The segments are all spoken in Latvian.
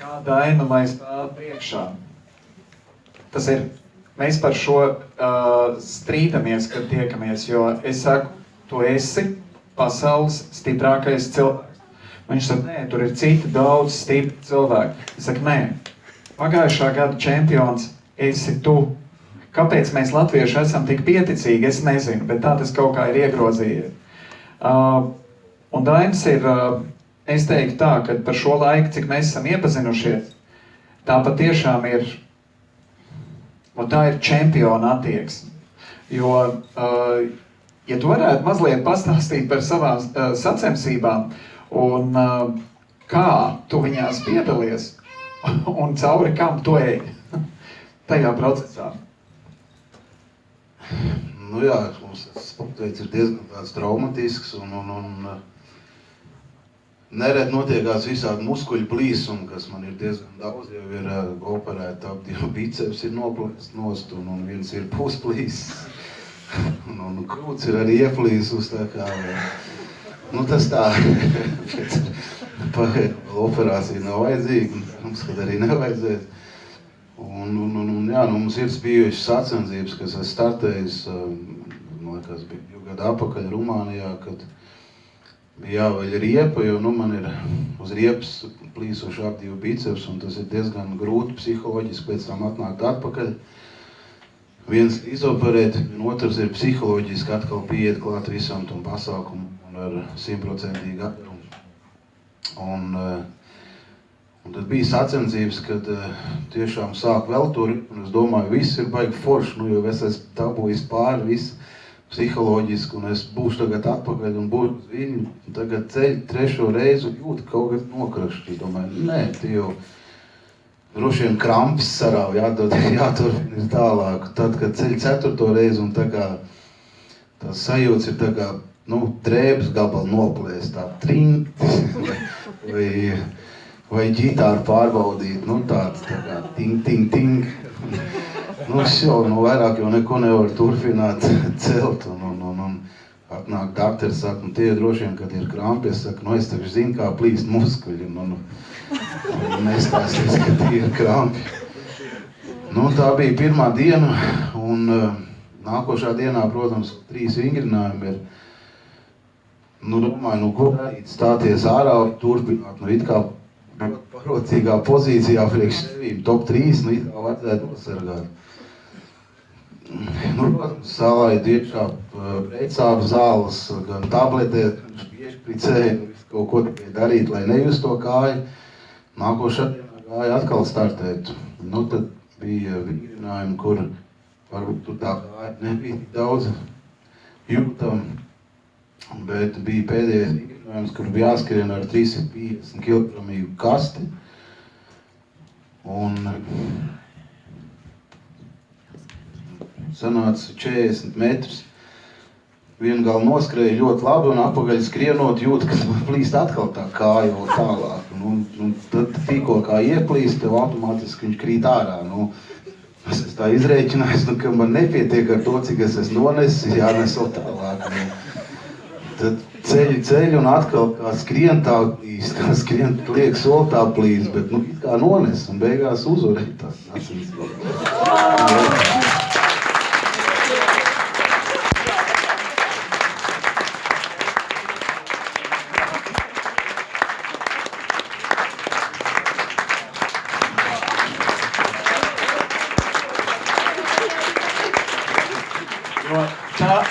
kā Daina, lai stāv priekšā. Tas ir, mēs par šo strīdamies, kad tiekamies, jo es saku, tu esi pasaules stiprākais cilvēks. Viņš saka, nē, tur ir citi daudz stipri cilvēki. Es saku, nē, pagājušā gada čempions esi tu. Kāpēc mēs latvieši esam tik pieticīgi, es nezinu, bet tā tas kaut kā ir iegrozījies. Un Dainis ir, es teiktu tā, ka par šo laiku, cik mēs esam iepazinušies, tā patiešām ir, un tā ir čempiona attieksme. Jo, ja tu varētu mazliet pastāstīt par savām sacensībām, un kā tu viņās piedalies, un cauri kam tu ej tajā procesā. Nu jā, mums tas sportveids ir diezgan tāds traumatisks un nereti notiekās visādi muskuļu plīsumi, kas man ir diezgan daudz, jau ir operēti ap divi biceps ir noplēst nost un viens ir pusplīs un krūts ir arī ieplīsus, tā kā, nu tas tā, operācija nav vajadzīga, mums, kad arī nevajadzēs. Jā, mums ir bijušas sacensības, kas es startējis, man liekas, bija gadu apakaļ Rumānijā, kad bija jāvaļ riepa, jo man ir uz riepas plīsuši ap divi biceps, un tas ir diezgan grūti psiholoģiski pēc tam atnākt atpakaļ. Viens izoperēt, un otrs ir psiholoģiski atkal pieiet klāt visam tam pasākumu un ar 100% atdevumu. Un tad bija sacensības, kad tiešām sāk vēl tur, un es domāju, viss ir baigi forši, jo es esmu dabūjis pāri visu psiholoģiski, un es būšu tagad atpakaļ un būšu uz viņu, un tagad ceļu trešo reizi un jūtu kaut kas nokrašķi. Es domāju, nē, tu jau droši vien krampis sarāv, jāturpina tālāk. Tad, kad ceļu ceturto reizi, un tā kā tās sajūtas ir tā kā, drēbes gabali noplēst, tā trinkt, vai ģitāru pārbaudīt, tāds tā kā ting, ting, ting. Vairāk jau neko nevar turpināt celt, un atnāk daktars, saka, tie droši vien, kad ir krampi, es saku, es taču zinu, kā plīst muskuļi, un nestāstīs, ka tie ir krampi. Tā bija pirmā diena, un nākošā dienā, protams, 3 vingrinājumi ir, domāju, ko darīt, stāties ārā, turpināt, it kā parocīgā pozīcijā priekš sevīm, top 3, it kā vajadzētu nosargāt. Protams, salaidu iekšā precāpu zāles, gan tabletē, piešpricēju, kaut ko tikai darīt, lai nejust to kāju. Nākošā dienā gāja atkal startēt. Tad bija vingrinājumi, kur varbūt tur tā kāja nebija daudz jūtam, bet bija pēdējais vingrinājums, kur bija jāskrien ar 350 kg kasti. Un sanāca 40 metrus. Vienu galu noskrēja ļoti labi un atpakaļ skrienot jūt, ka plīst atkal tā kāja vēl tālāk. Un tad tikko kā ieplīst, tev automātiski viņš krīt ārā. Es tā izrēķinājos, ka man nepietiek ar to, cik es esmu nonesis, jānes vēl tālāk. Tad ceļu un atkal kā skrien tā plīst, kā skrien liek soli tā plīst, bet it kā nones un beigās uzvarēja tās sacensības.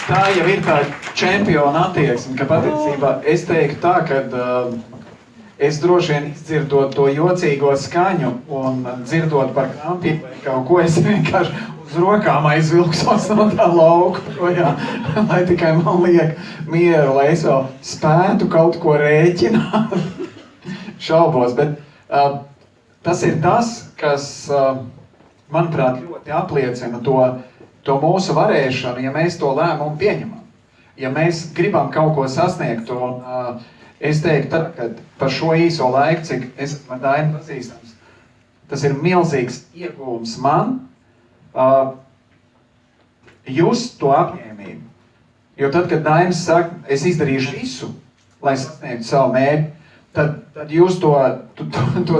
Tā jau ir tā čempiona attieksme, ka patiesībā es teiktu tā, ka es droši vien izdzirdot to jocīgo skaņu un dzirdot par krampiem vai kaut ko, es vienkārši uz rokām aizvilksos no tā lauka projām, lai tikai man liek mieru, lai es vēl spētu kaut ko rēķināt. Šaubos, bet tas ir tas, kas, manuprāt, ļoti apliecina to mūsu varēšanu, ja mēs to lēmumu pieņemam. Ja mēs gribam kaut ko sasniegt, un es teiktu, tad, kad par šo īso laiku, cik es ar Dainu pazīstams, tas ir milzīgs iegūms man, just to apņēmību. Jo tad, kad Dainis saka, es izdarīšu visu, lai sasniegtu savu mērķi, tad jūs to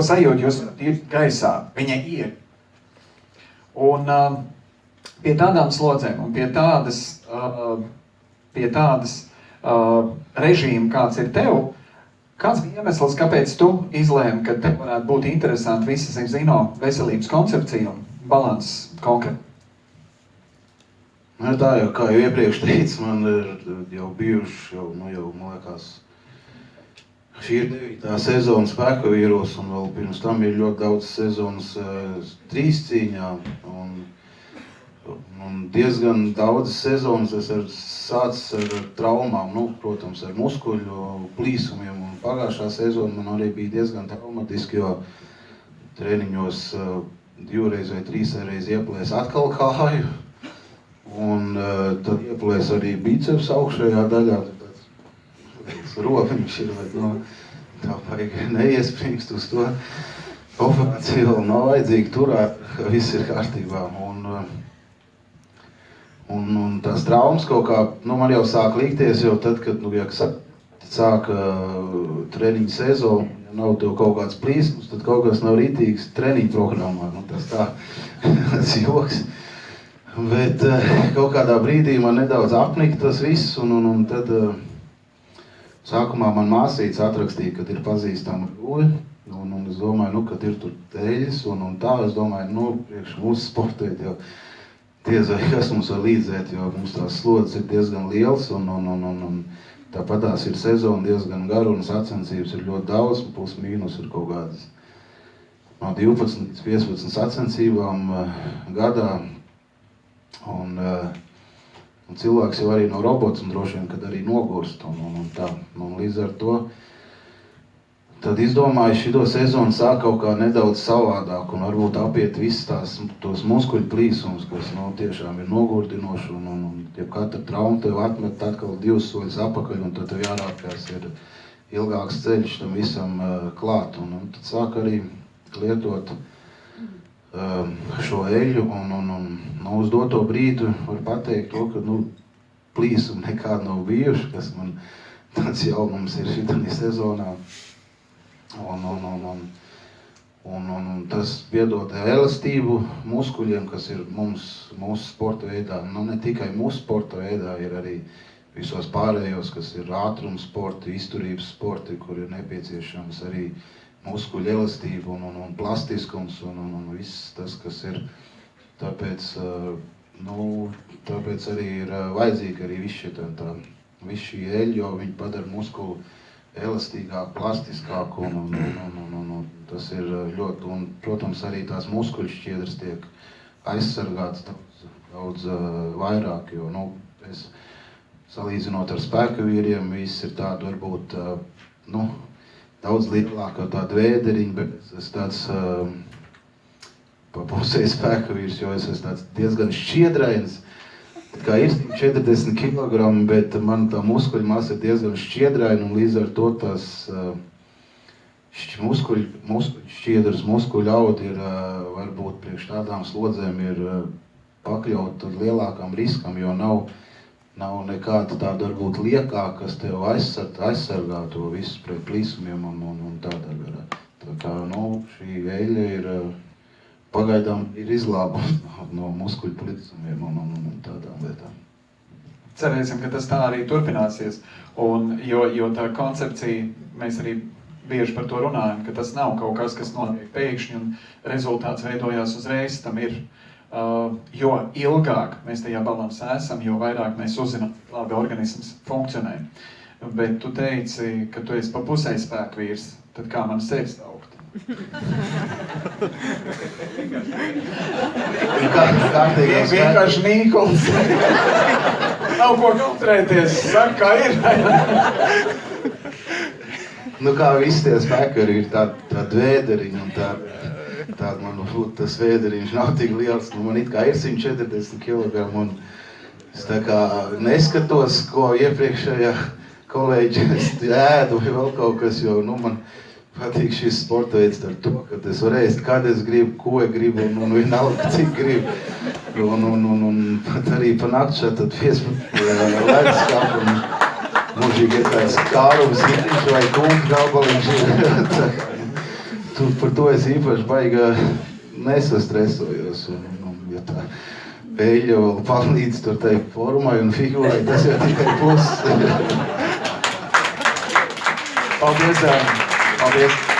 sajūt, jūs ir gaisā, viņa ir. Un pie tādām slodzēm un pie tādas režīma, kāds ir tev, kāds bija iemesls, kāpēc tu izlēmi, ka tev varētu būt interesanti visa zino veselības koncepcija un balans konkrēti? Tā jau, kā jau iepriekš teicu, man ir jau bijuši, man liekas, šī ir 9. sezona Spēka vīros, un vēl pirms tam ir ļoti daudz sezonas trīscīņā, un diezgan daudzas sezonas es sācis ar traumām, protams, ar muskuļu plīsumiem, un pagājušā sezona man arī bija diezgan traumatiski, jo treniņos 2 vai 3 reizes ieplēs atkal kāju, un tad ieplēs arī biceps augšējā daļā, tāds robiņš ir, bet tā vajag neiespringst uz to operāciju, vēl nav vajadzīgi turēt, ka viss ir kārtībā. Un tās traumas kaut kā, man jau sāk likties, jo tad, kad, sāk treniņu sezonu, ja nav tev kaut kāds plīsums, tad kaut kas nav rītīgs treniņu programmā, tas tā, tas joks. Bet kaut kādā brīdī man nedaudz apnika tas viss, un tad sākumā man māsīts atrakstīja, kad ir pazīstama guļa, un es domāju, kad ir tur teļas, un tā, es domāju, priekš mūsu sportēt jau, diez vai kas mums var līdzēt, jo mums tās slodzes ir diezgan liels, un tāpat tās ir sezona diezgan gara, un sacensības ir ļoti daudz, un plus mīnus ir kaut kādas no 12 līdz 15 sacensībām gadā, un cilvēks jau arī nav robots, un droši vien, kad arī nogurst, un tā, un līdz ar to tad izdomāju šito sezonu sāk kaut kā nedaudz savādāk un varbūt apiet visas tos muskuļu plīsumus, kas tiešām ir nogurdinoši un ja katra trauma tev atmet atkal 2 soļus apakaļ un tad tev jārāpjas ir ilgāks ceļš tam visam klāt. Un tad sāk arī lietot šo eļu un uz doto brīdi var pateikt to, ka plīsumi nekādi nav bijuši, kas man tāds jaunums ir šitanī sezonā. Un tas piedod elastību muskuļiem, kas ir mūsu sporta veidā. Ne tikai mūsu sporta veidā, ir arī visos pārējos, kas ir ātrums sporti, izturības sporti, kur ir nepieciešams arī muskuļu elastību un plastiskums un viss tas, kas ir. Tāpēc arī ir vajadzīga arī viss šī eļļa, jo viņi padara muskulu elastīgāk, plastiskāk un tas ir ļoti, un, protams, arī tās muskuļu šķiedras tiek aizsargātas daudz vairāk, jo, es salīdzinot ar spēka vīriem, viss ir tāda varbūt, daudz lielāka tāda vēderiņa, bet es tāds pa pusē spēka vīrs, jo es esmu tāds diezgan šķiedrains, kā ir 40 kg, bet man tā muskuļu masa ir diezgan šķiedraina, un līdz ar to tās muskuļu šķiedras, muskuļu audi ir varbūt priekš tādām slodzēm ir pakļaut lielākam riskam, jo nav nekāda tāda varbūt liekā, kas tev aizsargā to visu pret plīsumiem un tādā garā. Tā kā, šī eļļa ir pagaidām ir izglābums no muskuļu plīsumiem un tādām lietām. Cerēsim, ka tas tā arī turpināsies, jo tā koncepcija, mēs arī bieži par to runājam, ka tas nav kaut kas, kas notiek pēkšņi un rezultāts veidojās uzreiz, tam ir, jo ilgāk mēs tajā balansā esam, jo vairāk mēs uzzinām, labi organisms funkcionē. Bet tu teici, ka tu esi pa pusē spēka vīrs, tad kā man sevi saukt? Vienkārši Nīkols. Nav ko kautrēties, saka, kā ir. Kā visi tie spēkari ir tāda vēderiņa un tāda man tas vēderiņš nav tik liels. Man it kā ir 140 kg un es tā kā neskatos, ko iepriekšējā kolēģi ēdu vai vēl kaut kas, jo man patīk šis sporta veids ar to, ka es varu ēst, kad es gribu, ko es gribu un vienalga, cik gribu. Un pat arī pa nakti šeit tad 15 leduskap mūžīgi ir tāds kārums, sitiņš vai kungs gabaliņš ir. Par to es īpaši baigā nesastresojos. Ja tā Eļļa vēl palīdz tur tai formai un figūrai, tas jau tikai plus. Paldies! Paldies!